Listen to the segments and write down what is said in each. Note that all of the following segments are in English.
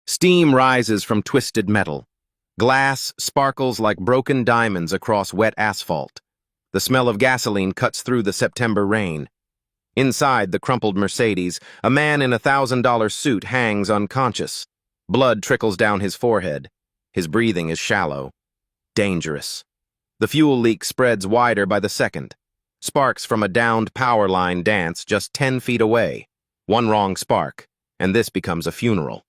Steam rises from twisted metal. Glass sparkles like broken diamonds across wet asphalt. The smell of gasoline cuts through the September rain. Inside the crumpled Mercedes, a man in a $1,000 suit hangs unconscious. Blood trickles down his forehead. His breathing is shallow. Dangerous. The fuel leak spreads wider by the second. Sparks from a downed power line dance just 10 feet away. One wrong spark, and this becomes a funeral.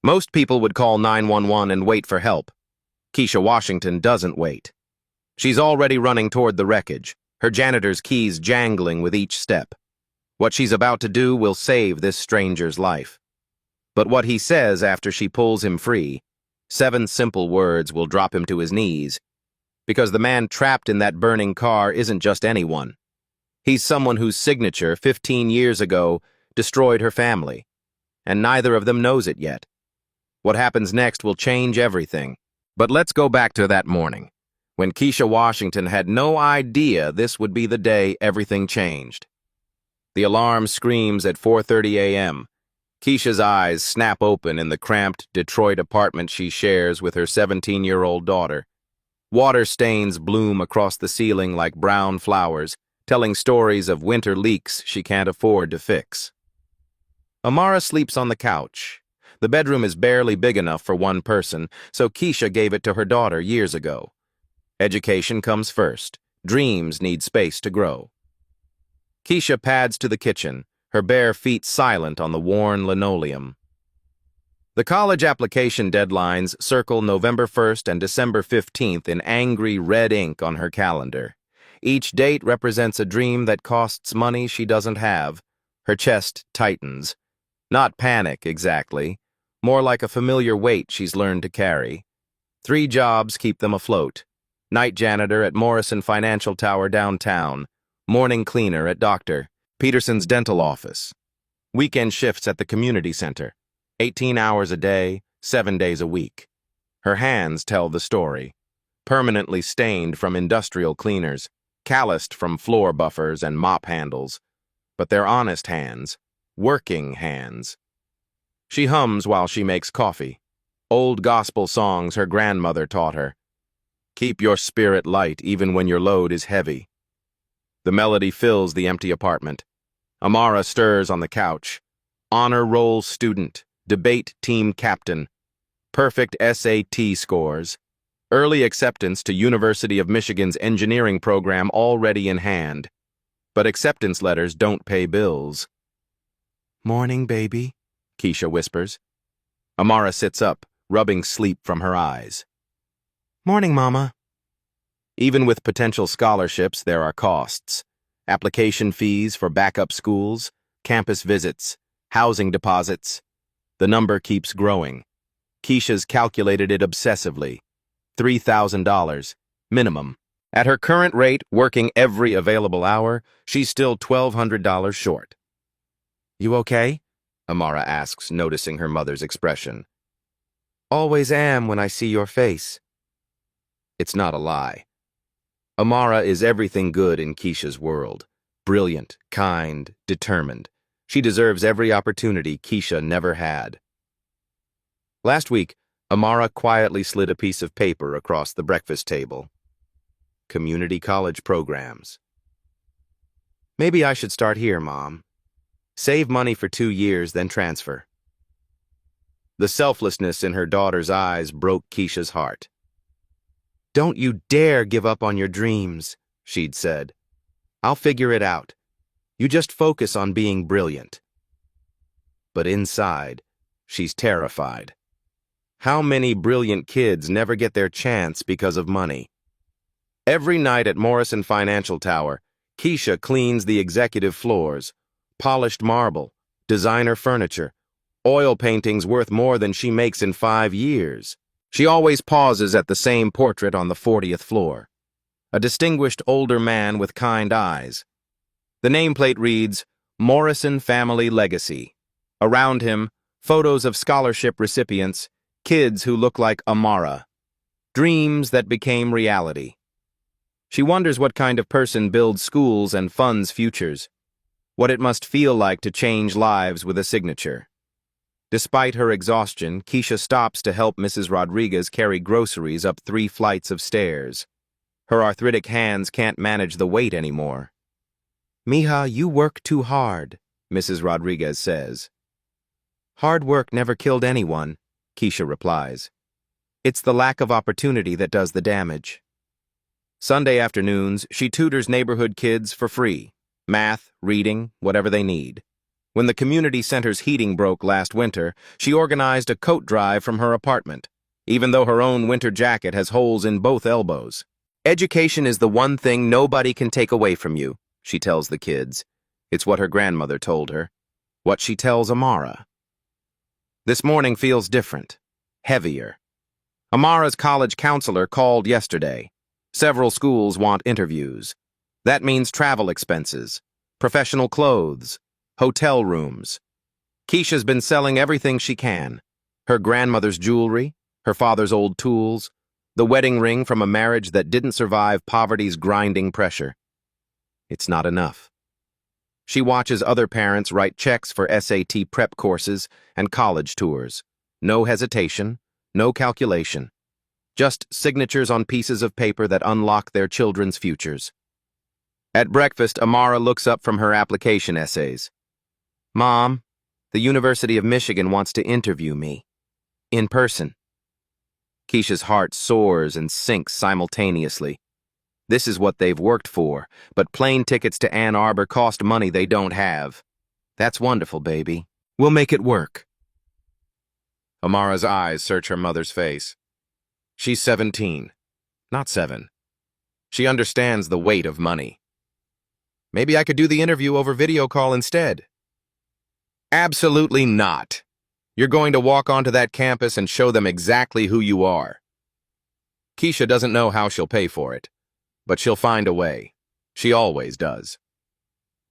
Most people would call 911 and wait for help. Keisha Washington doesn't wait. She's already running toward the wreckage, her janitor's keys jangling with each step. What she's about to do will save this stranger's life. But what he says after she pulls him free, 7 simple words will drop him to his knees, because the man trapped in that burning car isn't just anyone. He's someone whose signature 15 years ago destroyed her family, and neither of them knows it yet. What happens next will change everything. But let's go back to that morning, when Keisha Washington had no idea this would be the day everything changed. The alarm screams at 4:30 a.m. Keisha's eyes snap open in the cramped Detroit apartment she shares with her 17-year-old daughter. Water stains bloom across the ceiling like brown flowers, telling stories of winter leaks she can't afford to fix. Amara sleeps on the couch. The bedroom is barely big enough for one person, so Keisha gave it to her daughter years ago. Education comes first. Dreams need space to grow. Keisha pads to the kitchen, her bare feet silent on the worn linoleum. The college application deadlines circle November 1st and December 15th in angry red ink on her calendar. Each date represents a dream that costs money she doesn't have. Her chest tightens. Not panic, exactly. More like a familiar weight she's learned to carry. 3 jobs keep them afloat. Night janitor at Morrison Financial Tower downtown. Morning cleaner at Dr. Peterson's dental office. Weekend shifts at the community center. 18 hours a day, 7 days a week. Her hands tell the story. Permanently stained from industrial cleaners, calloused from floor buffers and mop handles. But they're honest hands. Working hands. She hums while she makes coffee. Old gospel songs her grandmother taught her. Keep your spirit light even when your load is heavy. The melody fills the empty apartment. Amara stirs on the couch. Honor roll student, debate team captain. Perfect SAT scores. Early acceptance to University of Michigan's engineering program already in hand. But acceptance letters don't pay bills. "Morning, baby," Keisha whispers. Amara sits up, rubbing sleep from her eyes. "Morning, Mama." Even with potential scholarships, there are costs. Application fees for backup schools, campus visits, housing deposits. The number keeps growing. Keisha's calculated it obsessively. $3,000, minimum. At her current rate, working every available hour, she's still $1,200 short. "You okay?" Amara asks, noticing her mother's expression. "Always am when I see your face." It's not a lie. Amara is everything good in Keisha's world. Brilliant, kind, determined. She deserves every opportunity Keisha never had. Last week, Amara quietly slid a piece of paper across the breakfast table. Community college programs. "Maybe I should start here, Mom. Save money for 2 years, then transfer." The selflessness in her daughter's eyes broke Keisha's heart. "Don't you dare give up on your dreams," she'd said. "I'll figure it out. You just focus on being brilliant." But inside, she's terrified. How many brilliant kids never get their chance because of money? Every night at Morrison Financial Tower, Keisha cleans the executive floors. Polished marble, designer furniture, oil paintings worth more than she makes in 5 years. She always pauses at the same portrait on the 40th floor. A distinguished older man with kind eyes. The nameplate reads, Morrison Family Legacy. Around him, photos of scholarship recipients, kids who look like Amara. Dreams that became reality. She wonders what kind of person builds schools and funds futures. What it must feel like to change lives with a signature. Despite her exhaustion, Keisha stops to help Mrs. Rodriguez carry groceries up 3 flights of stairs. Her arthritic hands can't manage the weight anymore. "Mija, you work too hard," Mrs. Rodriguez says. "Hard work never killed anyone," Keisha replies. "It's the lack of opportunity that does the damage." Sunday afternoons, she tutors neighborhood kids for free. Math, reading, whatever they need. When the community center's heating broke last winter, she organized a coat drive from her apartment, even though her own winter jacket has holes in both elbows. "Education is the one thing nobody can take away from you," she tells the kids. It's what her grandmother told her. What she tells Amara. This morning feels different. Heavier. Amara's college counselor called yesterday. Several schools want interviews. That means travel expenses, professional clothes, hotel rooms. Keisha's been selling everything she can. Her grandmother's jewelry, her father's old tools, the wedding ring from a marriage that didn't survive poverty's grinding pressure. It's not enough. She watches other parents write checks for SAT prep courses and college tours. No hesitation, no calculation. Just signatures on pieces of paper that unlock their children's futures. At breakfast, Amara looks up from her application essays. "Mom, the University of Michigan wants to interview me. In person." Keisha's heart soars and sinks simultaneously. This is what they've worked for, but plane tickets to Ann Arbor cost money they don't have. "That's wonderful, baby. We'll make it work." Amara's eyes search her mother's face. She's 17, not 7. She understands the weight of money. "Maybe I could do the interview over video call instead." "Absolutely not. You're going to walk onto that campus and show them exactly who you are." Keisha doesn't know how she'll pay for it, but she'll find a way. She always does.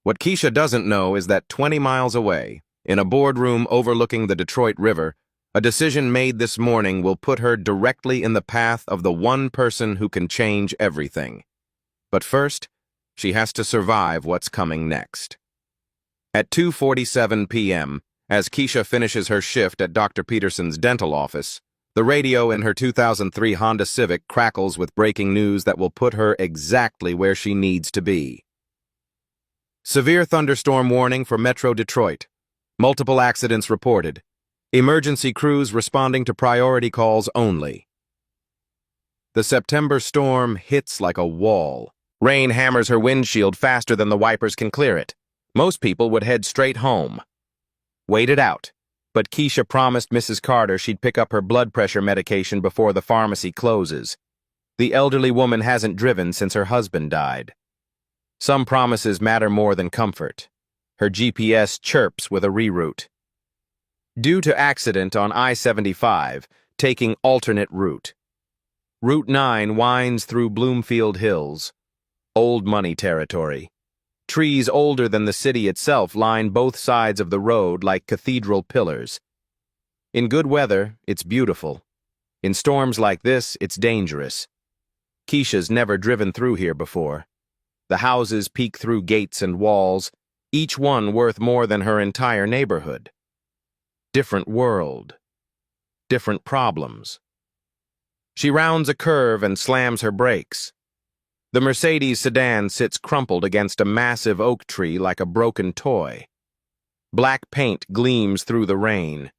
What Keisha doesn't know is that 20 miles away, in a boardroom overlooking the Detroit River, a decision made this morning will put her directly in the path of the one person who can change everything. But first, she has to survive what's coming next. At 2:47 p.m., as Keisha finishes her shift at Dr. Peterson's dental office, the radio in her 2003 Honda Civic crackles with breaking news that will put her exactly where she needs to be. Severe thunderstorm warning for Metro Detroit. Multiple accidents reported. Emergency crews responding to priority calls only. The September storm hits like a wall. Rain hammers her windshield faster than the wipers can clear it. Most people would head straight home. Wait it out. But Keisha promised Mrs. Carter she'd pick up her blood pressure medication before the pharmacy closes. The elderly woman hasn't driven since her husband died. Some promises matter more than comfort. Her GPS chirps with a reroute. Due to accident on I-75, taking alternate route. Route 9 winds through Bloomfield Hills. Old money territory. Trees older than the city itself line both sides of the road like cathedral pillars. In good weather, it's beautiful. In storms like this, it's dangerous. Keisha's never driven through here before. The houses peek through gates and walls, each one worth more than her entire neighborhood. Different world. Different problems. She rounds a curve and slams her brakes. The Mercedes sedan sits crumpled against a massive oak tree like a broken toy. Black paint gleams through the rain.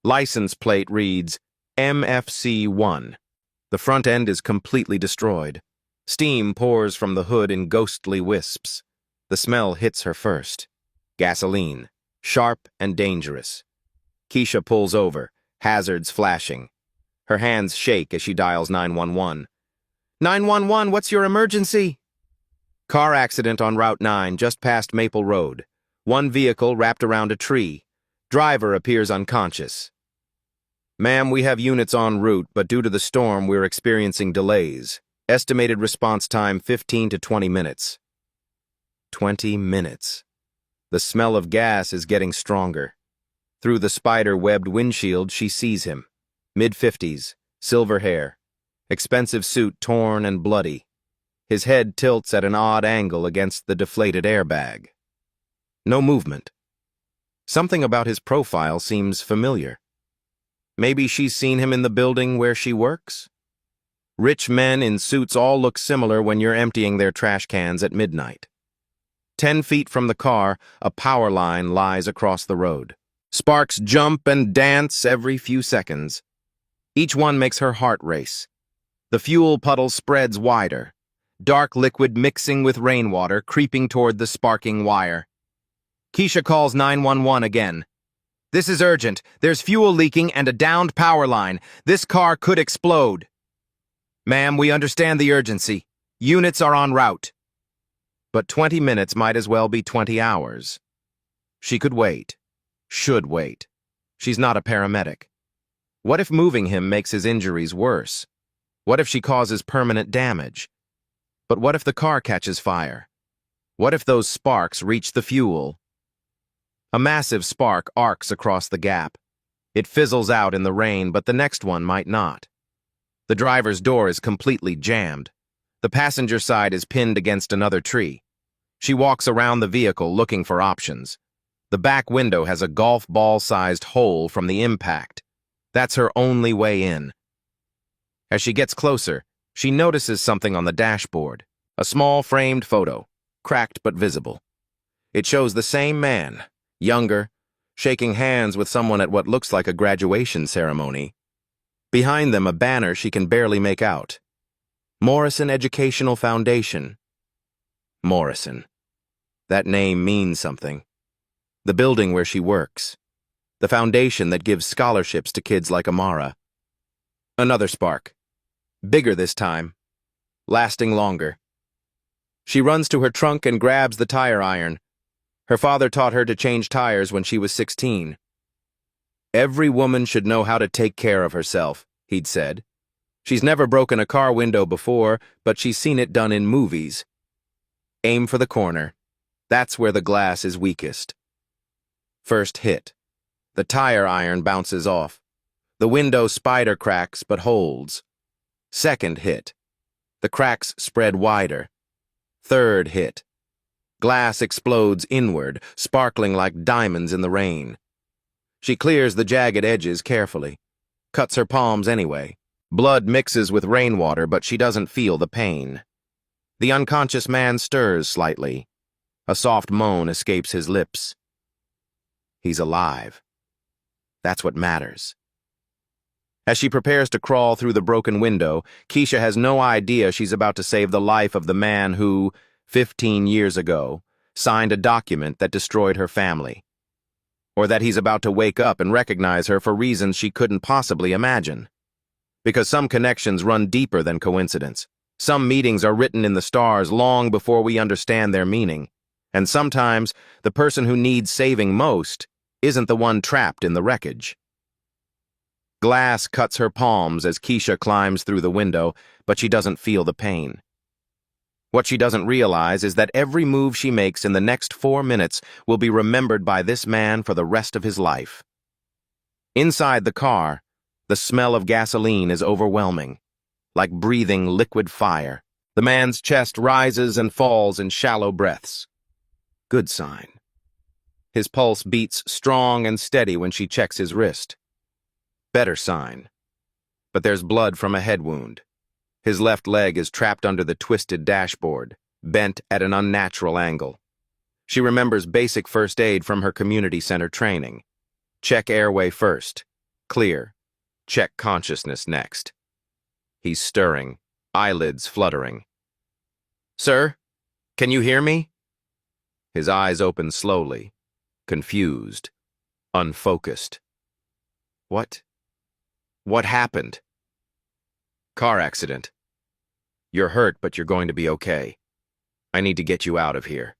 License plate reads MFC1. The front end is completely destroyed. Steam pours from the hood in ghostly wisps. The smell hits her first. Gasoline, sharp and dangerous. Keisha pulls over, hazards flashing. Her hands shake as she dials 911. 911, what's your emergency? Car accident on Route 9, just past Maple Road. One vehicle wrapped around a tree. Driver appears unconscious. Ma'am, we have units en route, but due to the storm, we're experiencing delays. Estimated response time 15 to 20 minutes. 20 minutes. The smell of gas is getting stronger. Through the spider-webbed windshield, she sees him. Mid-50s, silver hair. Expensive suit torn and bloody. His head tilts at an odd angle against the deflated airbag. No movement. Something about his profile seems familiar. Maybe she's seen him in the building where she works? Rich men in suits all look similar when you're emptying their trash cans at midnight. 10 feet from the car, a power line lies across the road. Sparks jump and dance every few seconds. Each one makes her heart race. The fuel puddle spreads wider, dark liquid mixing with rainwater creeping toward the sparking wire. Keisha calls 911 again. "This is urgent. There's fuel leaking and a downed power line. This car could explode." "Ma'am, we understand the urgency. Units are en route." But 20 minutes might as well be 20 hours. She could wait. Should wait. She's not a paramedic. What if moving him makes his injuries worse? What if she causes permanent damage? But what if the car catches fire? What if those sparks reach the fuel? A massive spark arcs across the gap. It fizzles out in the rain, but the next one might not. The driver's door is completely jammed. The passenger side is pinned against another tree. She walks around the vehicle looking for options. The back window has a golf ball-sized hole from the impact. That's her only way in. As she gets closer, she notices something on the dashboard. A small framed photo, cracked but visible. It shows the same man, younger, shaking hands with someone at what looks like a graduation ceremony. Behind them, a banner she can barely make out. Morrison Educational Foundation. Morrison. That name means something. The building where she works. The foundation that gives scholarships to kids like Amara. Another spark. Bigger this time. Lasting longer. She runs to her trunk and grabs the tire iron. Her father taught her to change tires when she was 16. "Every woman should know how to take care of herself," he'd said. "She's never broken a car window before, but she's seen it done in movies. Aim for the corner. That's where the glass is weakest." First hit. The tire iron bounces off. The window spider cracks but holds. Second hit. The cracks spread wider. Third hit. Glass explodes inward, sparkling like diamonds in the rain. She clears the jagged edges carefully. Cuts her palms anyway. Blood mixes with rainwater, but she doesn't feel the pain. The unconscious man stirs slightly. A soft moan escapes his lips. He's alive. That's what matters. As she prepares to crawl through the broken window, Keisha has no idea she's about to save the life of the man who, 15 years ago, signed a document that destroyed her family. Or that he's about to wake up and recognize her for reasons she couldn't possibly imagine. Because some connections run deeper than coincidence. Some meetings are written in the stars long before we understand their meaning. And sometimes, the person who needs saving most isn't the one trapped in the wreckage. Glass cuts her palms as Keisha climbs through the window, but she doesn't feel the pain. What she doesn't realize is that every move she makes in the next 4 minutes will be remembered by this man for the rest of his life. Inside the car, the smell of gasoline is overwhelming, like breathing liquid fire. The man's chest rises and falls in shallow breaths. Good sign. His pulse beats strong and steady when she checks his wrist. Better sign. But there's blood from a head wound. His left leg is trapped under the twisted dashboard, bent at an unnatural angle. She remembers basic first aid from her community center training. Check airway first. Clear. Check consciousness next. He's stirring, eyelids fluttering. "Sir, can you hear me?" His eyes open slowly, confused, unfocused. What happened?" "Car accident. You're hurt, but you're going to be okay. I need to get you out of here."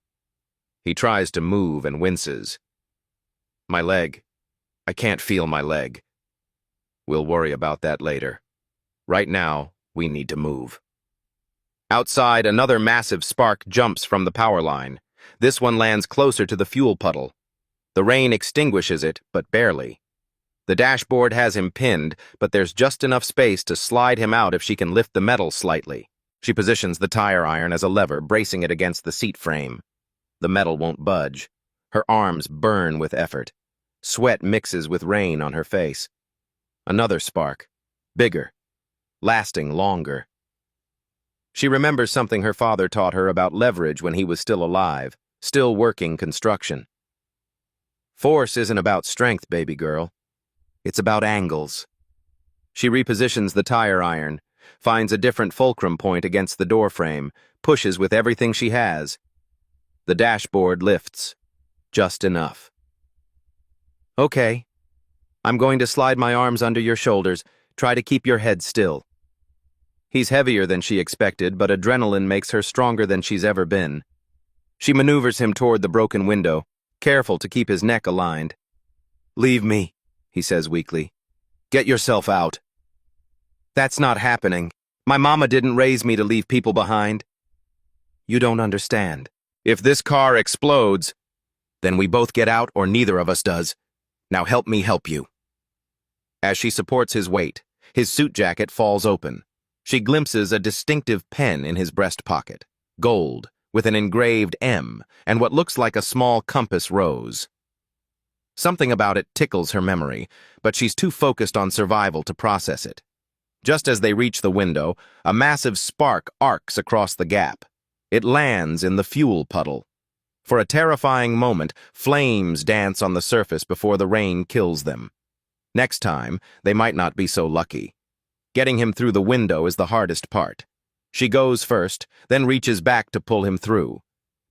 He tries to move and winces. "My leg. I can't feel my leg." "We'll worry about that later. Right now, we need to move." Outside, another massive spark jumps from the power line. This one lands closer to the fuel puddle. The rain extinguishes it, but barely. The dashboard has him pinned, but there's just enough space to slide him out if she can lift the metal slightly. She positions the tire iron as a lever, bracing it against the seat frame. The metal won't budge. Her arms burn with effort. Sweat mixes with rain on her face. Another spark. Bigger. Lasting longer. She remembers something her father taught her about leverage when he was still alive, still working construction. Force isn't about strength, baby girl. It's about angles. She repositions the tire iron, finds a different fulcrum point against the doorframe, pushes with everything she has. The dashboard lifts. Just enough. Okay. I'm going to slide my arms under your shoulders. Try to keep your head still. He's heavier than she expected, but adrenaline makes her stronger than she's ever been. She maneuvers him toward the broken window, careful to keep his neck aligned. Leave me, he says weakly. Get yourself out. That's not happening. My mama didn't raise me to leave people behind. You don't understand. If this car explodes, then we both get out or neither of us does. Now help me help you. As she supports his weight, his suit jacket falls open. She glimpses a distinctive pen in his breast pocket, gold, with an engraved M and what looks like a small compass rose. Something about it tickles her memory, but she's too focused on survival to process it. Just as they reach the window, a massive spark arcs across the gap. It lands in the fuel puddle. For a terrifying moment, flames dance on the surface before the rain kills them. Next time, they might not be so lucky. Getting him through the window is the hardest part. She goes first, then reaches back to pull him through.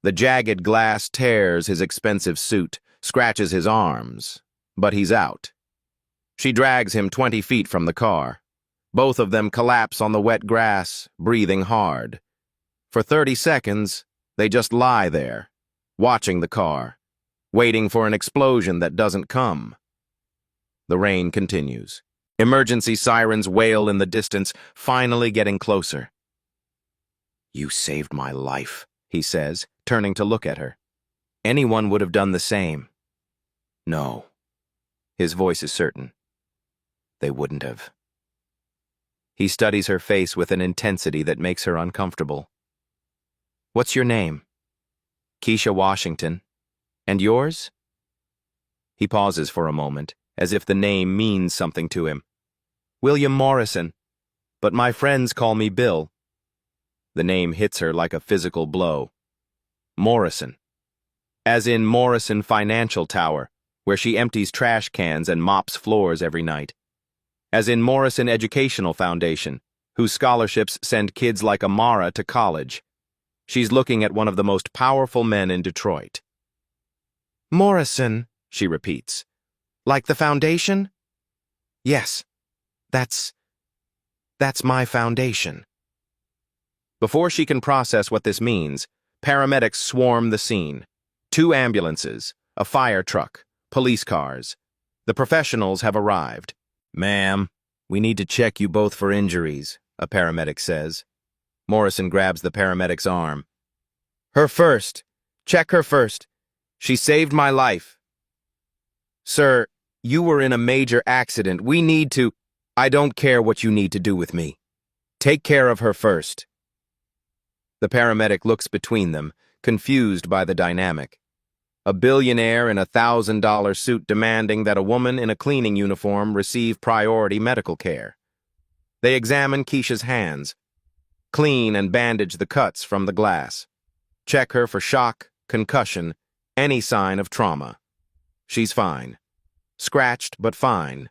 The jagged glass tears his expensive suit, scratches his arms, but he's out. She drags him 20 feet from the car. Both of them collapse on the wet grass, breathing hard. For 30 seconds, they just lie there, watching the car, waiting for an explosion that doesn't come. The rain continues. Emergency sirens wail in the distance, finally getting closer. You saved my life, he says, turning to look at her. Anyone would have done the same. No. His voice is certain. They wouldn't have. He studies her face with an intensity that makes her uncomfortable. What's your name? Keisha Washington. And yours? He pauses for a moment, as if the name means something to him. William Morrison, but my friends call me Bill. The name hits her like a physical blow. Morrison. As in Morrison Financial Tower, where she empties trash cans and mops floors every night. As in Morrison Educational Foundation, whose scholarships send kids like Amara to college. She's looking at one of the most powerful men in Detroit. Morrison, she repeats. Like the foundation? Yes, that's my foundation. Before she can process what this means, paramedics swarm the scene. 2 ambulances, a fire truck, police cars. The professionals have arrived. Ma'am, we need to check you both for injuries, a paramedic says. Morrison grabs the paramedic's arm. Her first. Check her first. She saved my life. Sir, you were in a major accident. We need to... I don't care what you need to do with me. Take care of her first. The paramedic looks between them, confused by the dynamic. A billionaire in a $1,000 suit demanding that a woman in a cleaning uniform receive priority medical care. They examine Keisha's hands, clean and bandage the cuts from the glass. Check her for shock, concussion, any sign of trauma. She's fine. Scratched, but fine.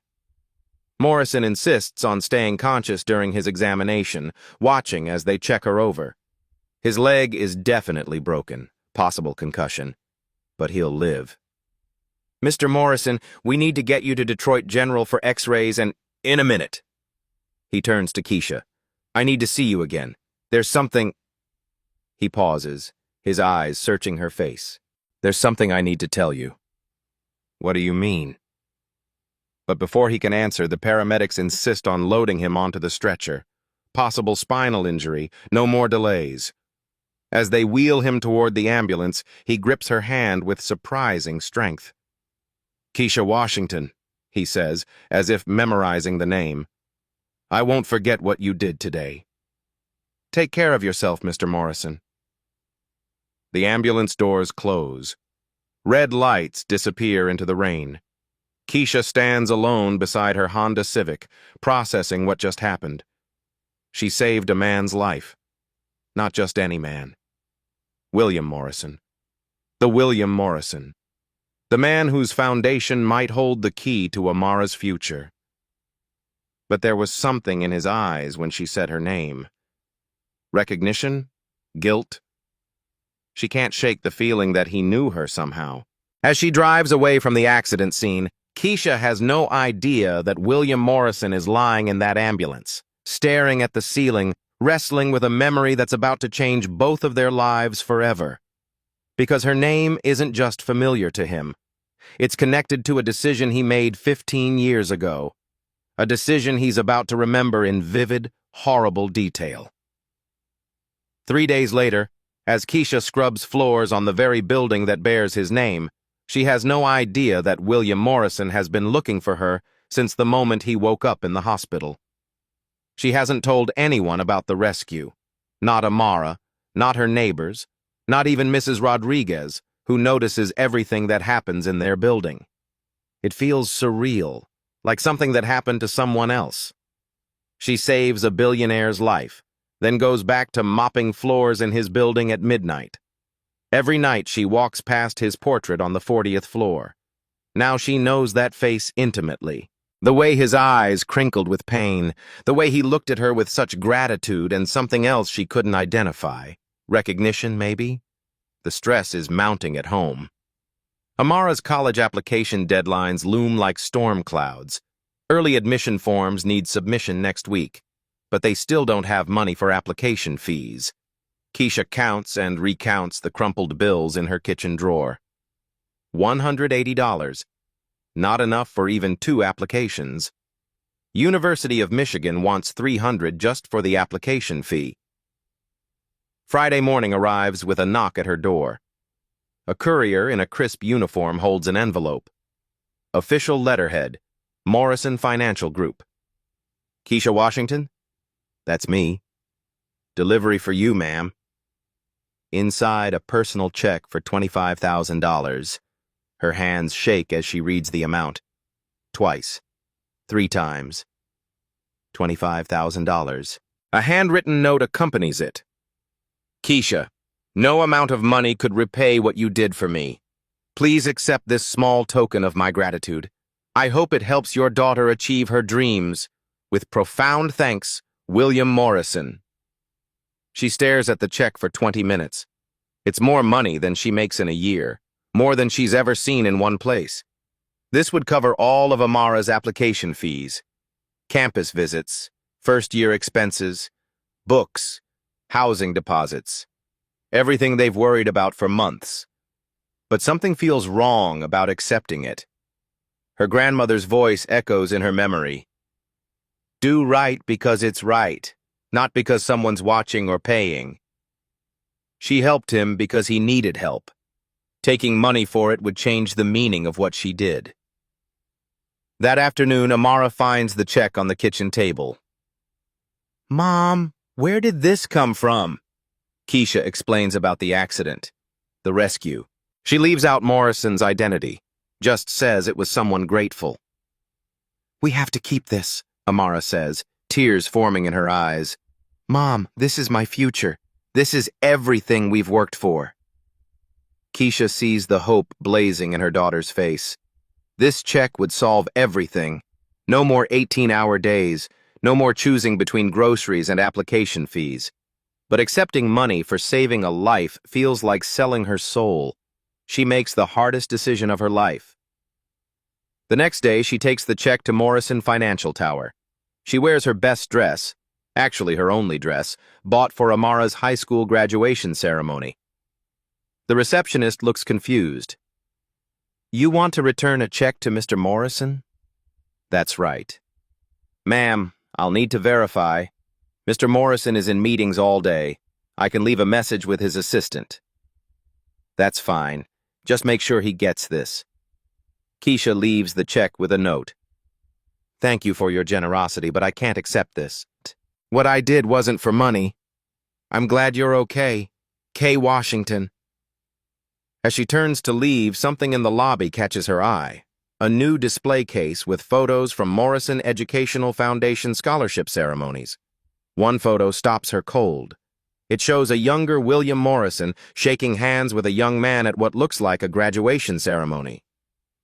Morrison insists on staying conscious during his examination, watching as they check her over. His leg is definitely broken, possible concussion, but he'll live. Mr. Morrison, we need to get you to Detroit General for x-rays and... In a minute. He turns to Keisha. I need to see you again. There's something... He pauses, his eyes searching her face. There's something I need to tell you. What do you mean? But before he can answer, the paramedics insist on loading him onto the stretcher. Possible spinal injury, no more delays. As they wheel him toward the ambulance, he grips her hand with surprising strength. Keisha Washington, he says, as if memorizing the name. I won't forget what you did today. Take care of yourself, Mr. Morrison. The ambulance doors close. Red lights disappear into the rain. Keisha stands alone beside her Honda Civic, processing what just happened. She saved a man's life. Not just any man. William Morrison. The William Morrison. The man whose foundation might hold the key to Amara's future. But there was something in his eyes when she said her name. Recognition? Guilt? She can't shake the feeling that he knew her somehow. As she drives away from the accident scene, Keisha has no idea that William Morrison is lying in that ambulance, staring at the ceiling, wrestling with a memory that's about to change both of their lives forever. Because her name isn't just familiar to him. It's connected to a decision he made 15 years ago. A decision he's about to remember in vivid, horrible detail. 3 days later, as Keisha scrubs floors on the very building that bears his name, she has no idea that William Morrison has been looking for her since the moment he woke up in the hospital. She hasn't told anyone about the rescue. Not Amara, not her neighbors, not even Mrs. Rodriguez, who notices everything that happens in their building. It feels surreal, like something that happened to someone else. She saves a billionaire's life, then goes back to mopping floors in his building at midnight. Every night she walks past his portrait on the 40th floor. Now she knows that face intimately. The way his eyes crinkled with pain, the way he looked at her with such gratitude and something else she couldn't identify. Recognition, maybe? The stress is mounting at home. Amara's college application deadlines loom like storm clouds. Early admission forms need submission next week, but they still don't have money for application fees. Keisha counts and recounts the crumpled bills in her kitchen drawer. $180. Not enough for even 2 applications. University of Michigan wants $300 just for the application fee. Friday morning arrives with a knock at her door. A courier in a crisp uniform holds an envelope. Official letterhead, Morrison Financial Group. Keisha Washington? That's me. Delivery for you, ma'am. Inside, a personal check for $25,000. Her hands shake as she reads the amount. Twice. 3 times. $25,000. A handwritten note accompanies it. Keisha, no amount of money could repay what you did for me. Please accept this small token of my gratitude. I hope it helps your daughter achieve her dreams. With profound thanks, William Morrison. She stares at the check for 20 minutes. It's more money than she makes in a year, more than she's ever seen in one place. This would cover all of Amara's application fees, campus visits, first-year expenses, books, housing deposits, everything they've worried about for months. But something feels wrong about accepting it. Her grandmother's voice echoes in her memory. Do right because it's right, not because someone's watching or paying. She helped him because he needed help. Taking money for it would change the meaning of what she did. That afternoon, Amara finds the check on the kitchen table. Mom, where did this come from? Keisha explains about the accident, the rescue. She leaves out Morrison's identity, just says it was someone grateful. We have to keep this, Amara says, tears forming in her eyes. Mom, this is my future. This is everything we've worked for. Keisha sees the hope blazing in her daughter's face. This check would solve everything. No more 18-hour days, no more choosing between groceries and application fees. But accepting money for saving a life feels like selling her soul. She makes the hardest decision of her life. The next day, she takes the check to Morrison Financial Tower. She wears her best dress, actually her only dress, bought for Amara's high school graduation ceremony. The receptionist looks confused. You want to return a check to Mr. Morrison? That's right. Ma'am, I'll need to verify. Mr. Morrison is in meetings all day. I can leave a message with his assistant. That's fine. Just make sure he gets this. Keisha leaves the check with a note. Thank you for your generosity, but I can't accept this. What I did wasn't for money. I'm glad you're okay. K. Washington. As she turns to leave, something in the lobby catches her eye. A new display case with photos from Morrison Educational Foundation scholarship ceremonies. One photo stops her cold. It shows a younger William Morrison shaking hands with a young man at what looks like a graduation ceremony.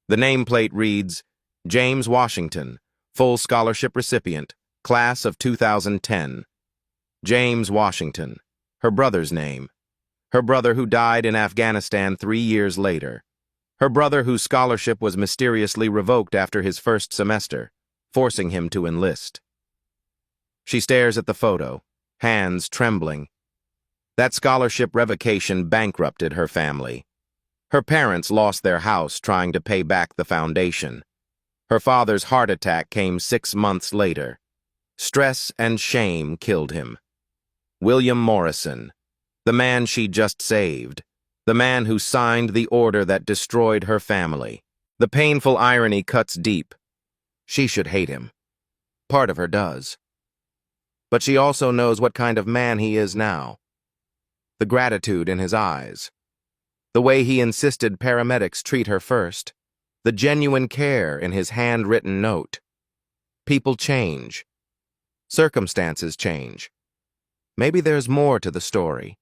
The nameplate reads, James Washington, full scholarship recipient, class of 2010. James Washington, her brother's name. Her brother who died in Afghanistan 3 years later. Her brother whose scholarship was mysteriously revoked after his first semester, forcing him to enlist. She stares at the photo, hands trembling. That scholarship revocation bankrupted her family. Her parents lost their house trying to pay back the foundation. Her father's heart attack came 6 months later. Stress and shame killed him. William Morrison, the man she just saved, the man who signed the order that destroyed her family. The painful irony cuts deep. She should hate him. Part of her does. But she also knows what kind of man he is now. The gratitude in his eyes. The way he insisted paramedics treat her first. The genuine care in his handwritten note. People change. Circumstances change. Maybe there's more to the story.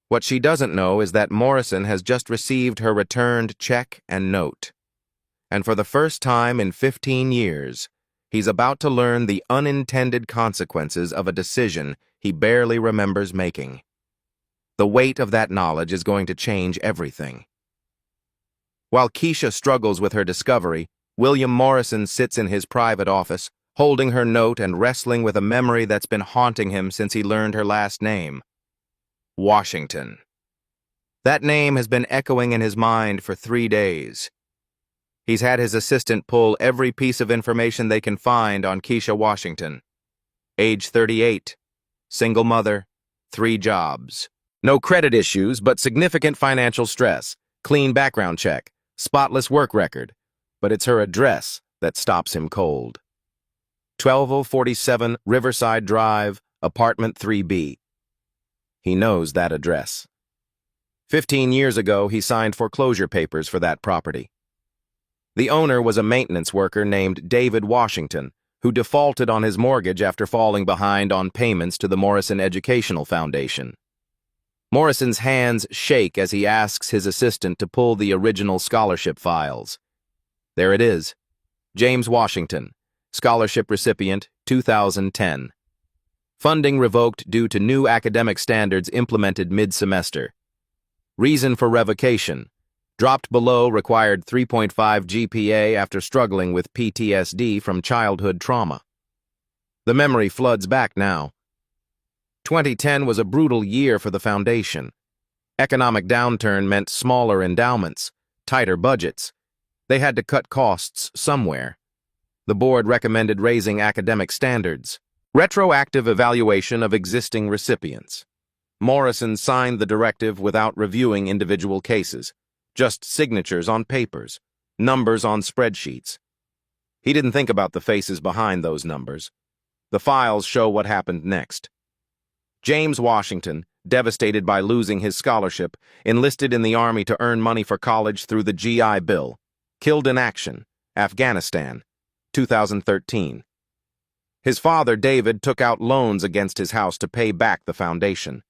What she doesn't know is that Morrison has just received her returned check and note. And for the first time in 15 years, he's about to learn the unintended consequences of a decision he barely remembers making. The weight of that knowledge is going to change everything. While Keisha struggles with her discovery, William Morrison sits in his private office, holding her note and wrestling with a memory that's been haunting him since he learned her last name. Washington. That name has been echoing in his mind for 3 days. He's had his assistant pull every piece of information they can find on Keisha Washington. Age 38, single mother, 3 jobs. No credit issues, but significant financial stress. Clean background check, spotless work record. But it's her address that stops him cold. 12047 Riverside Drive, apartment 3B. He knows that address. 15 years ago, he signed foreclosure papers for that property. The owner was a maintenance worker named David Washington, who defaulted on his mortgage after falling behind on payments to the Morrison Educational Foundation. Morrison's hands shake as he asks his assistant to pull the original scholarship files. There it is. James Washington, scholarship recipient, 2010. Funding revoked due to new academic standards implemented mid-semester. Reason for revocation: dropped below required 3.5 GPA after struggling with PTSD from childhood trauma. The memory floods back now. 2010 was a brutal year for the foundation. Economic downturn meant smaller endowments, tighter budgets. They had to cut costs somewhere. The board recommended raising academic standards. Retroactive evaluation of existing recipients. Morrison signed the directive without reviewing individual cases, just signatures on papers, numbers on spreadsheets. He didn't think about the faces behind those numbers. The files show what happened next. James Washington, devastated by losing his scholarship, enlisted in the Army to earn money for college through the GI Bill. Killed in action, Afghanistan, 2013. His father, David, took out loans against his house to pay back the foundation,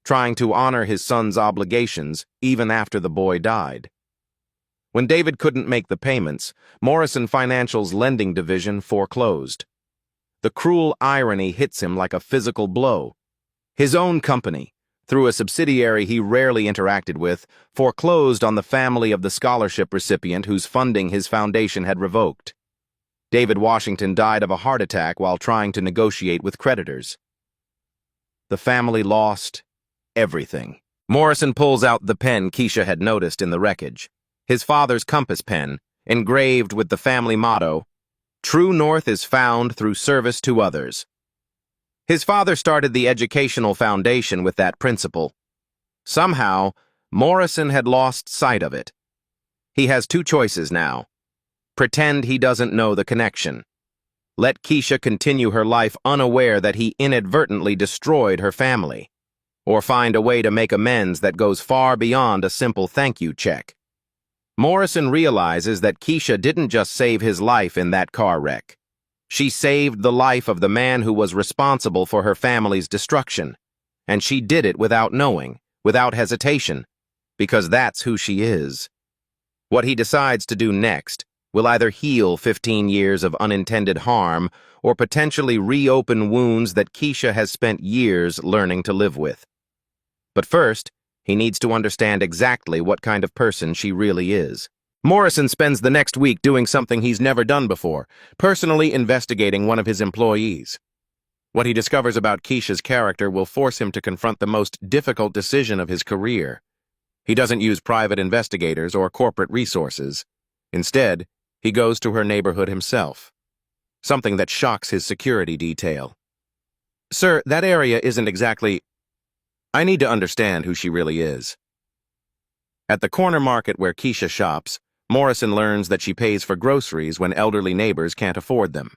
trying to honor his son's obligations even after the boy died. When David couldn't make the payments, Morrison Financial's lending division foreclosed. The cruel irony hits him like a physical blow. His own company, through a subsidiary he rarely interacted with, foreclosed on the family of the scholarship recipient whose funding his foundation had revoked. David Washington died of a heart attack while trying to negotiate with creditors. The family lost everything. Morrison pulls out the pen Keisha had noticed in the wreckage. His father's compass pen, engraved with the family motto, "True North is found through service to others." His father started the Educational Foundation with that principle. Somehow, Morrison had lost sight of it. He has 2 choices now. Pretend he doesn't know the connection. Let Keisha continue her life unaware that he inadvertently destroyed her family. or find a way to make amends that goes far beyond a simple thank you check. Morrison realizes that Keisha didn't just save his life in that car wreck. She saved the life of the man who was responsible for her family's destruction. And she did it without knowing, without hesitation, because that's who she is. What he decides to do next will either heal 15 years of unintended harm or potentially reopen wounds that Keisha has spent years learning to live with. But first, he needs to understand exactly what kind of person she really is. Morrison spends the next week doing something he's never done before, personally investigating one of his employees. What he discovers about Keisha's character will force him to confront the most difficult decision of his career. He doesn't use private investigators or corporate resources. Instead, he goes to her neighborhood himself, something that shocks his security detail. "Sir, that area isn't exactly... I need to understand who she really is." At the corner market where Keisha shops, Morrison learns that she pays for groceries when elderly neighbors can't afford them.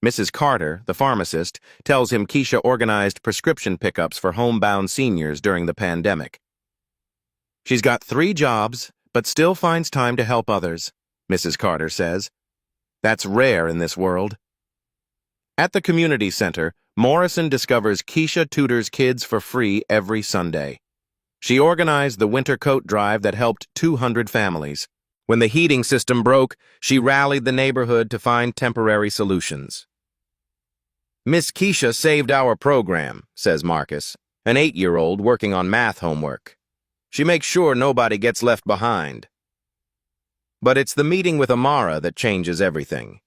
Mrs. Carter, the pharmacist, tells him Keisha organized prescription pickups for homebound seniors during the pandemic. "She's got 3 jobs, but still finds time to help others," Mrs. Carter says. "That's rare in this world." At the community center, Morrison discovers Keisha tutors kids for free every Sunday. She organized the winter coat drive that helped 200 families. When the heating system broke, she rallied the neighborhood to find temporary solutions. "Miss Keisha saved our program," says Marcus, an 8-year-old working on math homework. "She makes sure nobody gets left behind." But it's the meeting with Amara that changes everything.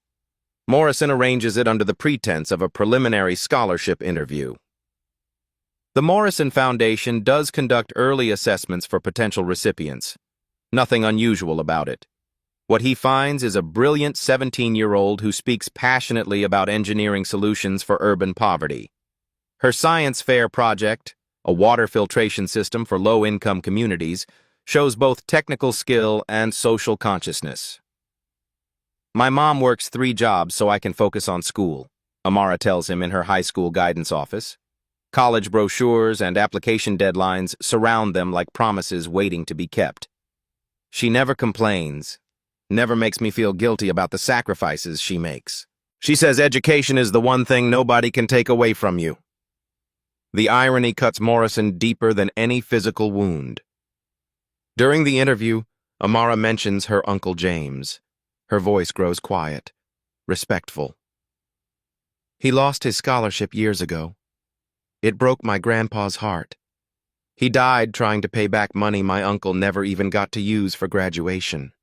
Morrison arranges it under the pretense of a preliminary scholarship interview. The Morrison Foundation does conduct early assessments for potential recipients. Nothing unusual about it. What he finds is a brilliant 17-year-old who speaks passionately about engineering solutions for urban poverty. Her science fair project, a water filtration system for low-income communities, shows both technical skill and social consciousness. "My mom works 3 jobs so I can focus on school," Amara tells him in her high school guidance office. College brochures and application deadlines surround them like promises waiting to be kept. "She never complains, never makes me feel guilty about the sacrifices she makes. She says education is the one thing nobody can take away from you." The irony cuts Morrison deeper than any physical wound. During the interview, Amara mentions her Uncle James. Her voice grows quiet, respectful. "He lost his scholarship years ago. It broke my grandpa's heart. He died trying to pay back money my uncle never even got to use for graduation."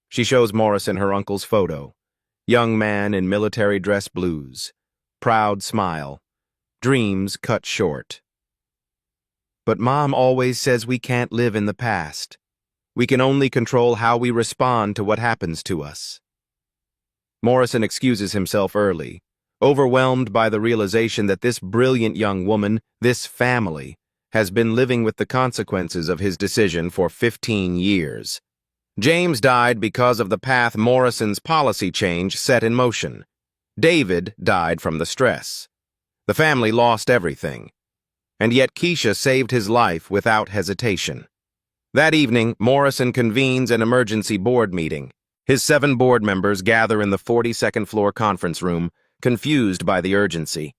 She shows Morrison her uncle's photo. Young man in military dress blues. Proud smile. Dreams cut short. "But Mom always says we can't live in the past. We can only control how we respond to what happens to us." Morrison excuses himself early, overwhelmed by the realization that this brilliant young woman, this family, has been living with the consequences of his decision for 15 years. James died because of the path Morrison's policy change set in motion. David died from the stress. The family lost everything. And yet Keisha saved his life without hesitation. That evening, Morrison convenes an emergency board meeting. His 7 board members gather in the 42nd floor conference room, confused by the urgency.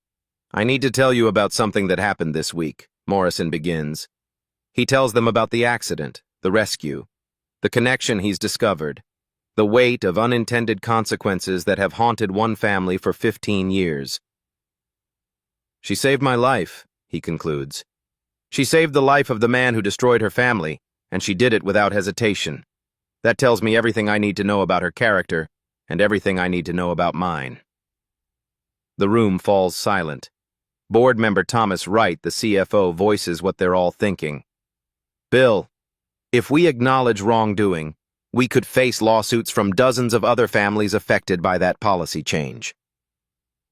"I need to tell you about something that happened this week," Morrison begins. He tells them about the accident, the rescue, the connection he's discovered, the weight of unintended consequences that have haunted one family for 15 years. "She saved my life," he concludes. "She saved the life of the man who destroyed her family, and she did it without hesitation. That tells me everything I need to know about her character, and everything I need to know about mine." The room falls silent. Board member Thomas Wright, the CFO, voices what they're all thinking. "Bill, if we acknowledge wrongdoing, we could face lawsuits from dozens of other families affected by that policy change."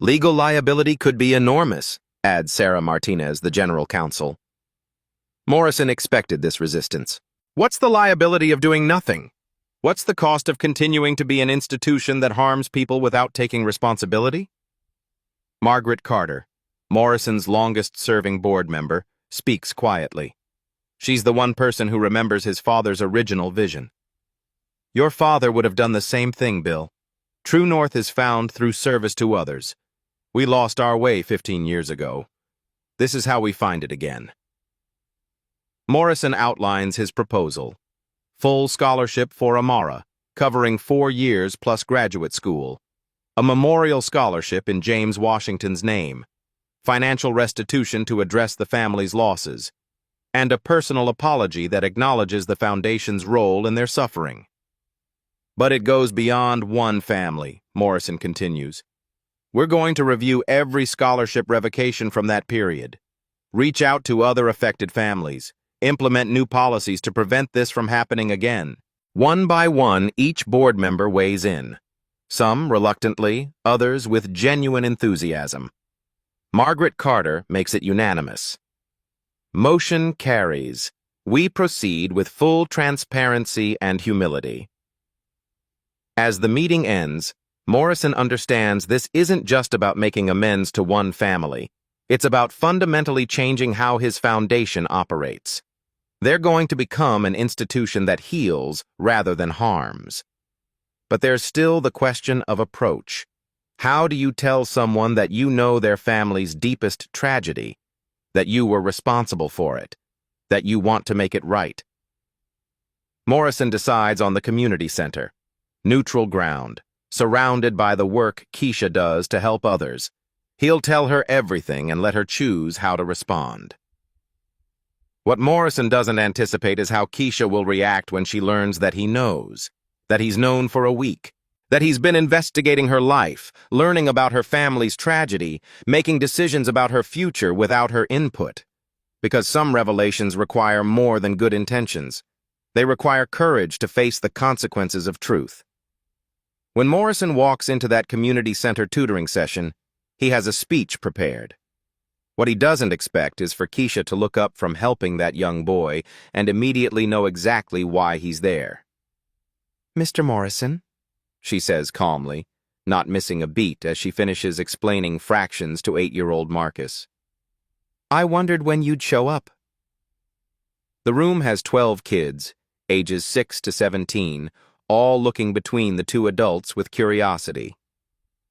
"Legal liability could be enormous," adds Sarah Martinez, the general counsel. Morrison expected this resistance. What's the liability of doing nothing? What's the cost of continuing to be an institution that harms people without taking responsibility? Margaret Carter, Morrison's longest-serving board member, speaks quietly. She's the one person who remembers his father's original vision. Your father would have done the same thing, Bill. True north is found through service to others. We lost our way 15 years ago. This is how we find it again. Morrison outlines his proposal. Full scholarship for Amara, covering 4 years plus graduate school. A memorial scholarship in James Washington's name. Financial restitution to address the family's losses. And a personal apology that acknowledges the Foundation's role in their suffering. But it goes beyond one family, Morrison continues. We're going to review every scholarship revocation from that period. Reach out to other affected families. Implement new policies to prevent this from happening again. One by one, each board member weighs in. Some reluctantly, others with genuine enthusiasm. Margaret Carter makes it unanimous. Motion carries. We proceed with full transparency and humility. As the meeting ends, Morrison understands this isn't just about making amends to one family. It's about fundamentally changing how his foundation operates. They're going to become an institution that heals rather than harms. But there's still the question of approach. How do you tell someone that you know their family's deepest tragedy, that you were responsible for it, that you want to make it right? Morrison decides on the community center, neutral ground, surrounded by the work Keisha does to help others. He'll tell her everything and let her choose how to respond. What Morrison doesn't anticipate is how Keisha will react when she learns that he knows, that he's known for a week, that he's been investigating her life, learning about her family's tragedy, making decisions about her future without her input. Because some revelations require more than good intentions. They require courage to face the consequences of truth. When Morrison walks into that community center tutoring session, he has a speech prepared. What he doesn't expect is for Keisha to look up from helping that young boy and immediately know exactly why he's there. "Mr. Morrison," she says calmly, not missing a beat as she finishes explaining fractions to 8-year-old Marcus. "I wondered when you'd show up." The room has 12 kids, ages 6 to 17, all looking between the two adults with curiosity.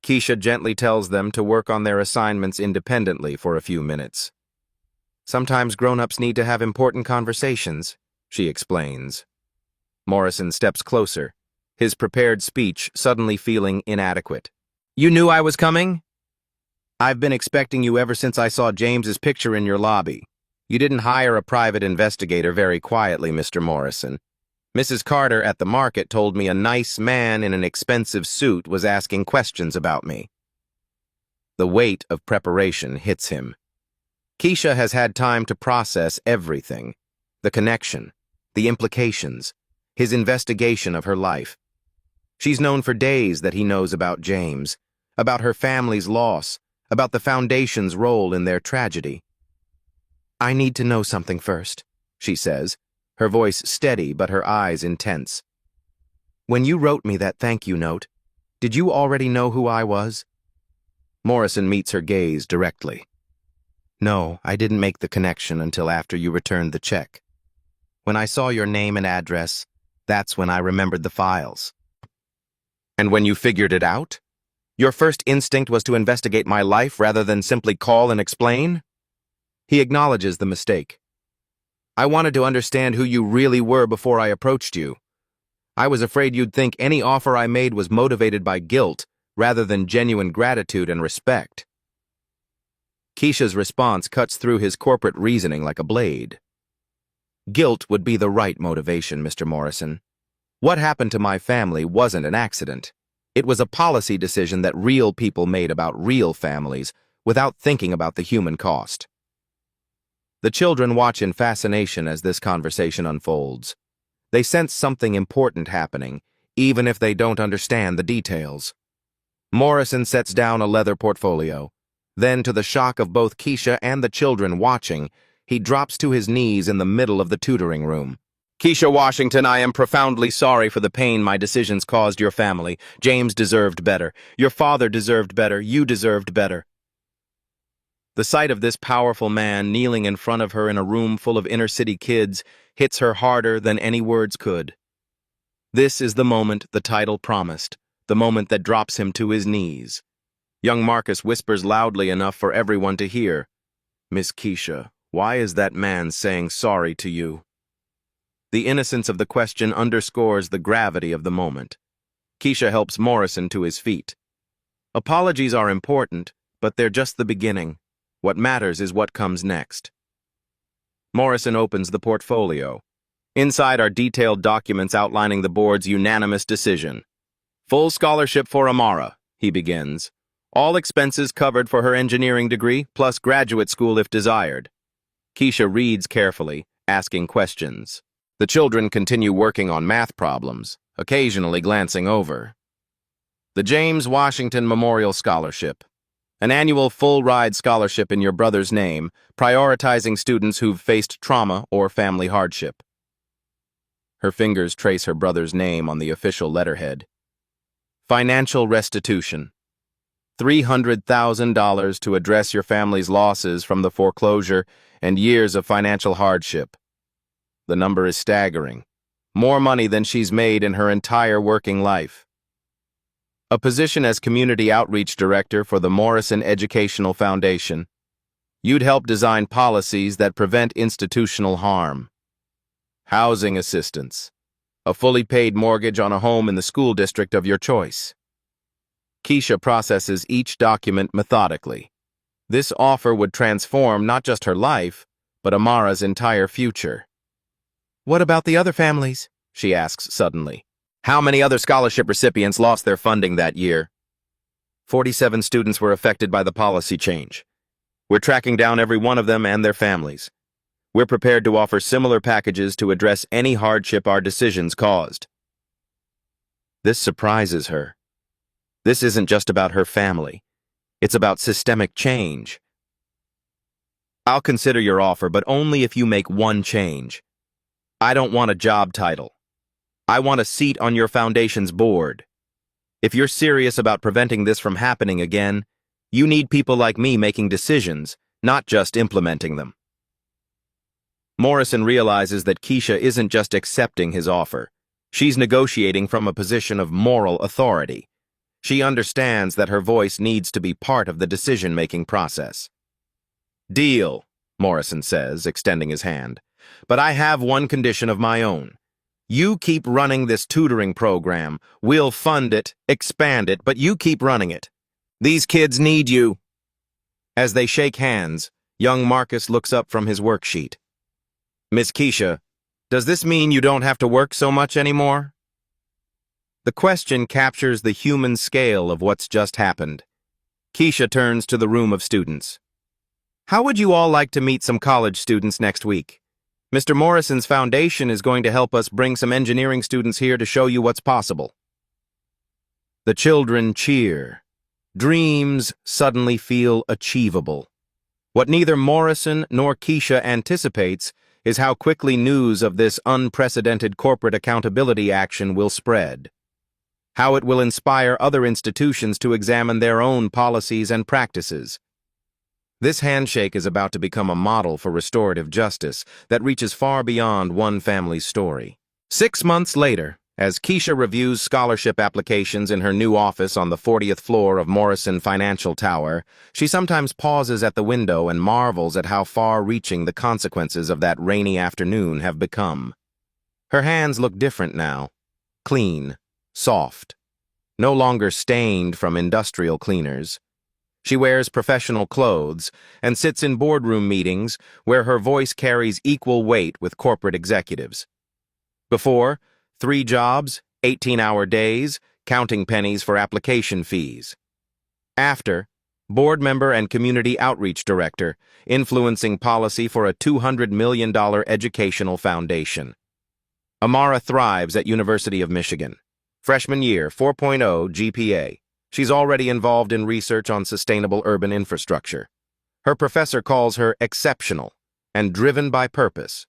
Keisha gently tells them to work on their assignments independently for a few minutes. "Sometimes grown-ups need to have important conversations," she explains. Morrison steps closer, his prepared speech suddenly feeling inadequate. "You knew I was coming? I've been expecting you ever since I saw James's picture in your lobby. You didn't hire a private investigator very quietly, Mr. Morrison. Mrs. Carter at the market told me a nice man in an expensive suit was asking questions about me." The weight of preparation hits him. Keisha has had time to process everything. The connection, the implications, his investigation of her life. She's known for days that he knows about James, about her family's loss, about the Foundation's role in their tragedy. "I need to know something first," she says, her voice steady but her eyes intense. "When you wrote me that thank you note, did you already know who I was?" Morrison meets her gaze directly. "No, I didn't make the connection until after you returned the check. When I saw your name and address, that's when I remembered the files." "And when you figured it out? Your first instinct was to investigate my life rather than simply call and explain?" He acknowledges the mistake. "I wanted to understand who you really were before I approached you. I was afraid you'd think any offer I made was motivated by guilt rather than genuine gratitude and respect." Keisha's response cuts through his corporate reasoning like a blade. "Guilt would be the right motivation, Mr. Morrison. What happened to my family wasn't an accident. It was a policy decision that real people made about real families without thinking about the human cost." The children watch in fascination as this conversation unfolds. They sense something important happening, even if they don't understand the details. Morrison sets down a leather portfolio. Then, to the shock of both Keisha and the children watching, he drops to his knees in the middle of the tutoring room. "Keisha Washington, I am profoundly sorry for the pain my decisions caused your family. James deserved better. Your father deserved better. You deserved better." The sight of this powerful man kneeling in front of her in a room full of inner-city kids hits her harder than any words could. This is the moment the title promised, the moment that drops him to his knees. Young Marcus whispers loudly enough for everyone to hear, "Miss Keisha, why is that man saying sorry to you?" The innocence of the question underscores the gravity of the moment. Keisha helps Morrison to his feet. Apologies are important, but they're just the beginning. What matters is what comes next. Morrison opens the portfolio. Inside are detailed documents outlining the board's unanimous decision. "Full scholarship for Amara," he begins. "All expenses covered for her engineering degree, plus graduate school if desired." Keisha reads carefully, asking questions. The children continue working on math problems, occasionally glancing over. "The James Washington Memorial Scholarship. An annual full-ride scholarship in your brother's name, prioritizing students who've faced trauma or family hardship." Her fingers trace her brother's name on the official letterhead. "Financial restitution. $300,000 to address your family's losses from the foreclosure and years of financial hardship." The number is staggering. More money than she's made in her entire working life. "A position as Community Outreach Director for the Morrison Educational Foundation. You'd help design policies that prevent institutional harm. Housing assistance. A fully paid mortgage on a home in the school district of your choice." Keisha processes each document methodically. This offer would transform not just her life, but Amara's entire future. "What about the other families?" she asks suddenly. "How many other scholarship recipients lost their funding that year?" 47 students were affected by the policy change. We're tracking down every one of them and their families. We're prepared to offer similar packages to address any hardship our decisions caused. This surprises her. This isn't just about her family. It's about systemic change. "I'll consider your offer, but only if you make one change. I don't want a job title. I want a seat on your foundation's board. If you're serious about preventing this from happening again, you need people like me making decisions, not just implementing them." Morrison realizes that Keisha isn't just accepting his offer. She's negotiating from a position of moral authority. She understands that her voice needs to be part of the decision-making process. "Deal," Morrison says, extending his hand. "But I have one condition of my own. You keep running this tutoring program. We'll fund it, expand it, but you keep running it. These kids need you." As they shake hands, young Marcus looks up from his worksheet. "Miss Keisha, does this mean you don't have to work so much anymore?" The question captures the human scale of what's just happened. Keisha turns to the room of students. "How would you all like to meet some college students next week? Mr. Morrison's foundation is going to help us bring some engineering students here to show you what's possible." The children cheer. Dreams suddenly feel achievable. What neither Morrison nor Keisha anticipates is how quickly news of this unprecedented corporate accountability action will spread. How it will inspire other institutions to examine their own policies and practices. This handshake is about to become a model for restorative justice that reaches far beyond one family's story. 6 months later, as Keisha reviews scholarship applications in her new office on the 40th floor of Morrison Financial Tower, she sometimes pauses at the window and marvels at how far-reaching the consequences of that rainy afternoon have become. Her hands look different now. Clean, soft, no longer stained from industrial cleaners. She wears professional clothes and sits in boardroom meetings where her voice carries equal weight with corporate executives. Before, 3 jobs, 18-hour days, counting pennies for application fees. After, board member and community outreach director, influencing policy for a $200 million educational foundation. Amara thrives at University of Michigan. Freshman year, 4.0 GPA. She's already involved in research on sustainable urban infrastructure. Her professor calls her exceptional and driven by purpose.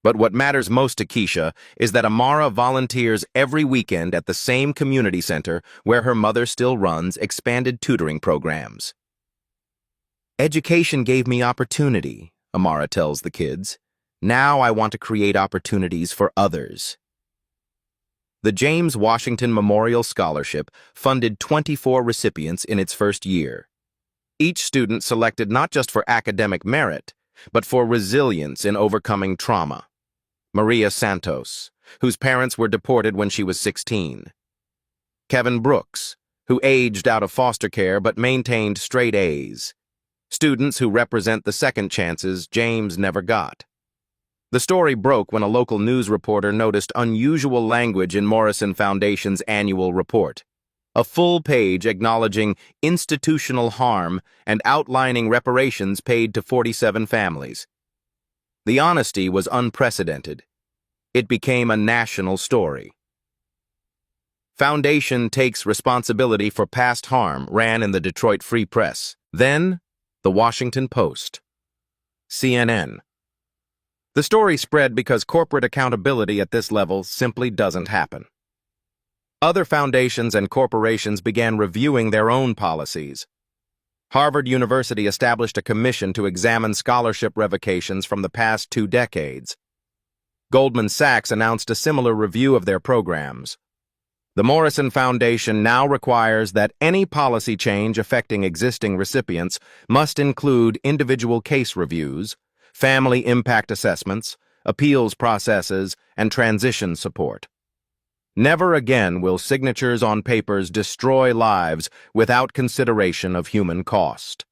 But what matters most to Keisha is that Amara volunteers every weekend at the same community center where her mother still runs expanded tutoring programs. Education gave me opportunity, Amara tells the kids. Now I want to create opportunities for others. The James Washington Memorial Scholarship funded 24 recipients in its first year. Each student selected not just for academic merit, but for resilience in overcoming trauma. Maria Santos, whose parents were deported when she was 16. Kevin Brooks, who aged out of foster care but maintained straight A's. Students who represent the second chances James never got. The story broke when a local news reporter noticed unusual language in Morrison Foundation's annual report. A full page acknowledging institutional harm and outlining reparations paid to 47 families. The honesty was unprecedented. It became a national story. Foundation takes responsibility for past harm ran in the Detroit Free Press. Then, the Washington Post. CNN. The story spread because corporate accountability at this level simply doesn't happen. Other foundations and corporations began reviewing their own policies. Harvard University established a commission to examine scholarship revocations from the past 2 decades. Goldman Sachs announced a similar review of their programs. The Morrison Foundation now requires that any policy change affecting existing recipients must include individual case reviews, family impact assessments, appeals processes, and transition support. Never again will signatures on papers destroy lives without consideration of human cost.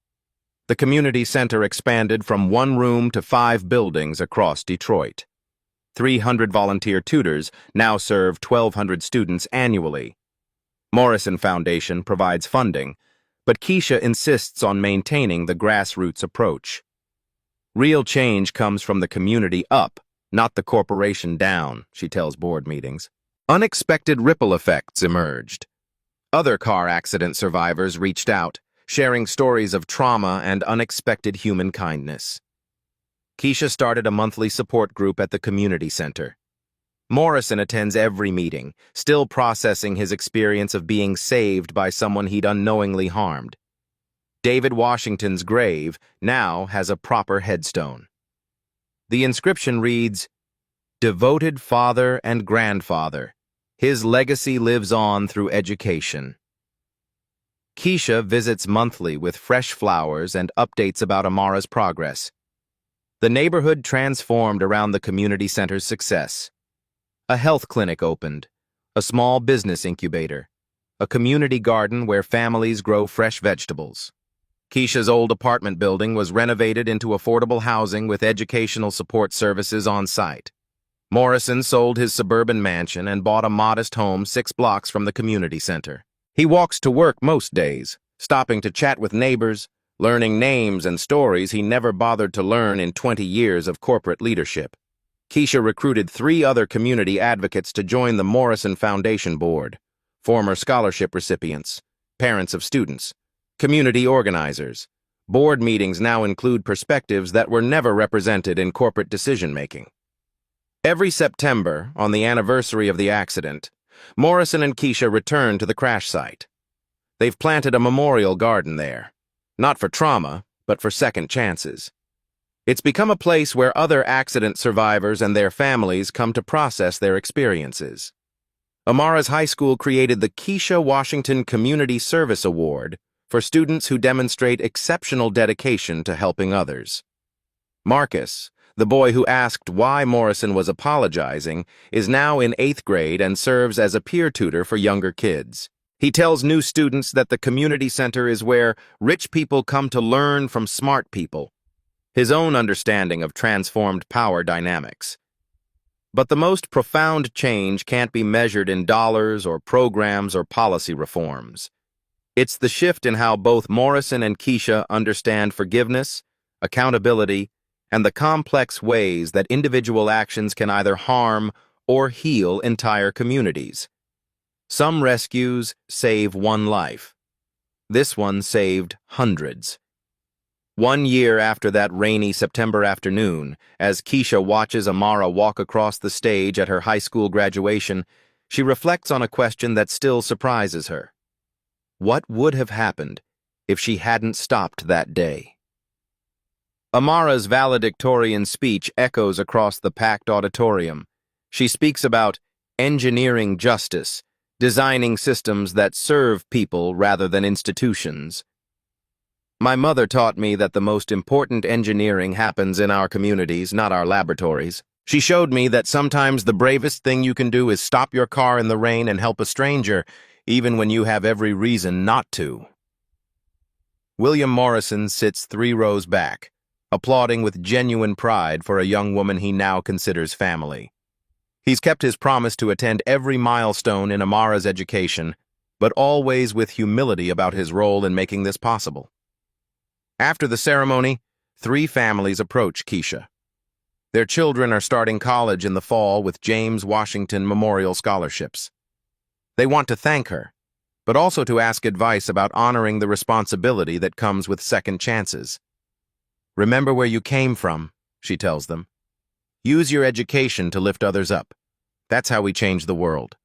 The community center expanded from 1 room to 5 buildings across Detroit. 300 volunteer tutors now serve 1,200 students annually. Morrison Foundation provides funding, but Keisha insists on maintaining the grassroots approach. Real change comes from the community up, not the corporation down, she tells board meetings. Unexpected ripple effects emerged. Other car accident survivors reached out, sharing stories of trauma and unexpected human kindness. Keisha started a monthly support group at the community center. Morrison attends every meeting, still processing his experience of being saved by someone he'd unknowingly harmed. David Washington's grave now has a proper headstone. The inscription reads, "Devoted father and grandfather. His legacy lives on through education." Keisha visits monthly with fresh flowers and updates about Amara's progress. The neighborhood transformed around the community center's success. A health clinic opened, a small business incubator, a community garden where families grow fresh vegetables. Keisha's old apartment building was renovated into affordable housing with educational support services on site. Morrison sold his suburban mansion and bought a modest home 6 blocks from the community center. He walks to work most days, stopping to chat with neighbors, learning names and stories he never bothered to learn in 20 years of corporate leadership. Keisha recruited 3 other community advocates to join the Morrison Foundation board: former scholarship recipients, parents of students, community organizers. Board meetings now include perspectives that were never represented in corporate decision-making. Every September, on the anniversary of the accident, Morrison and Keisha return to the crash site. They've planted a memorial garden there, not for trauma, but for second chances. It's become a place where other accident survivors and their families come to process their experiences. Amara's high school created the Keisha Washington Community Service Award for students who demonstrate exceptional dedication to helping others. Marcus, the boy who asked why Morrison was apologizing, is now in 8th grade and serves as a peer tutor for younger kids. He tells new students that the community center is where rich people come to learn from smart people, his own understanding of transformed power dynamics. But the most profound change can't be measured in dollars or programs or policy reforms. It's the shift in how both Morrison and Keisha understand forgiveness, accountability, and the complex ways that individual actions can either harm or heal entire communities. Some rescues save 1 life. This one saved hundreds. 1 year after that rainy September afternoon, as Keisha watches Amara walk across the stage at her high school graduation, she reflects on a question that still surprises her. What would have happened if she hadn't stopped that day? Amara's valedictorian speech echoes across the packed auditorium. She speaks about engineering justice, designing systems that serve people rather than institutions. My mother taught me that the most important engineering happens in our communities, not our laboratories. She showed me that sometimes the bravest thing you can do is stop your car in the rain and help a stranger, even when you have every reason not to. William Morrison sits 3 rows back, applauding with genuine pride for a young woman he now considers family. He's kept his promise to attend every milestone in Amara's education, but always with humility about his role in making this possible. After the ceremony, 3 families approach Keisha. Their children are starting college in the fall with James Washington Memorial Scholarships. They want to thank her, but also to ask advice about honoring the responsibility that comes with second chances. Remember where you came from, she tells them. Use your education to lift others up. That's how we change the world.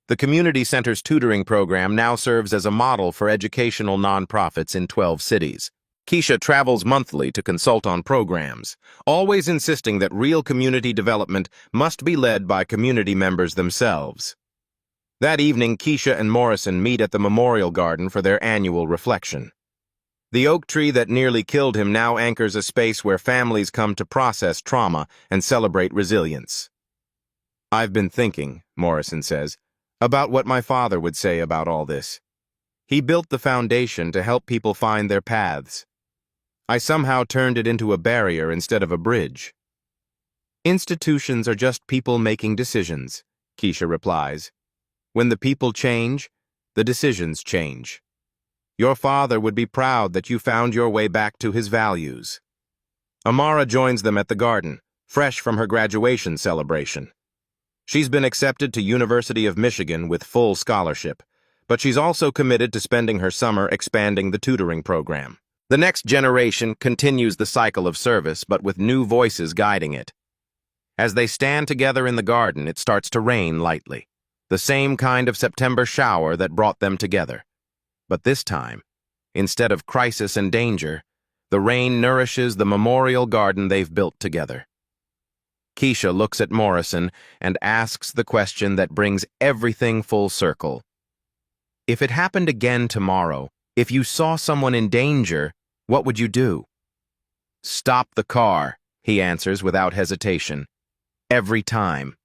The Community Center's tutoring program now serves as a model for educational nonprofits in 12 cities. Keisha travels monthly to consult on programs, always insisting that real community development must be led by community members themselves. That evening, Keisha and Morrison meet at the Memorial Garden for their annual reflection. The oak tree that nearly killed him now anchors a space where families come to process trauma and celebrate resilience. I've been thinking, Morrison says, about what my father would say about all this. He built the foundation to help people find their paths. I somehow turned it into a barrier instead of a bridge. Institutions are just people making decisions, Keisha replies. When the people change, the decisions change. Your father would be proud that you found your way back to his values. Amara joins them at the garden, fresh from her graduation celebration. She's been accepted to University of Michigan with full scholarship, but she's also committed to spending her summer expanding the tutoring program. The next generation continues the cycle of service, but with new voices guiding it. As they stand together in the garden, it starts to rain lightly, the same kind of September shower that brought them together. But this time, instead of crisis and danger, the rain nourishes the memorial garden they've built together. Keisha looks at Morrison and asks the question that brings everything full circle. If it happened again tomorrow, if you saw someone in danger, what would you do? Stop the car, he answers without hesitation. Every time.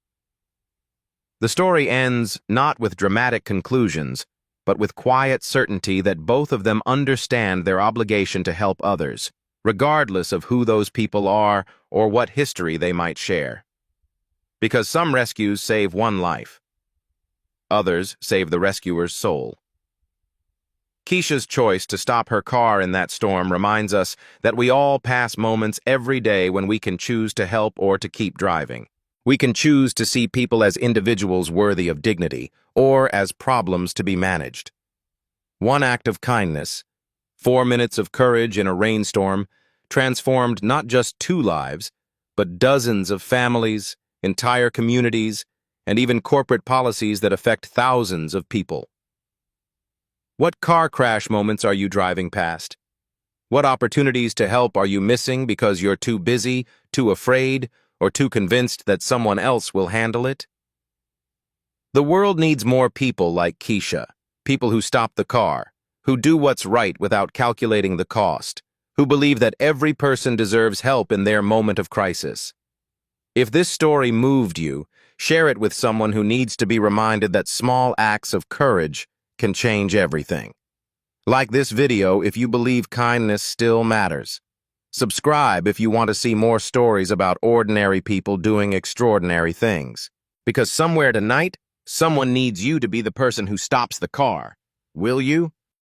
The story ends not with dramatic conclusions, but with quiet certainty that both of them understand their obligation to help others, regardless of who those people are or what history they might share. Because some rescues save one life. Others save the rescuer's soul. Keisha's choice to stop her car in that storm reminds us that we all pass moments every day when we can choose to help or to keep driving. We can choose to see people as individuals worthy of dignity or as problems to be managed. One act of kindness, 4 minutes of courage in a rainstorm, transformed not just 2 lives, but dozens of families, entire communities, and even corporate policies that affect thousands of people. What car crash moments are you driving past? What opportunities to help are you missing because you're too busy, too afraid, or too convinced that someone else will handle it? The world needs more people like Keisha, people who stop the car, who do what's right without calculating the cost, who believe that every person deserves help in their moment of crisis. If this story moved you, share it with someone who needs to be reminded that small acts of courage can change everything. Like this video if you believe kindness still matters. Subscribe if you want to see more stories about ordinary people doing extraordinary things. Because somewhere tonight, someone needs you to be the person who stops the car. Will you?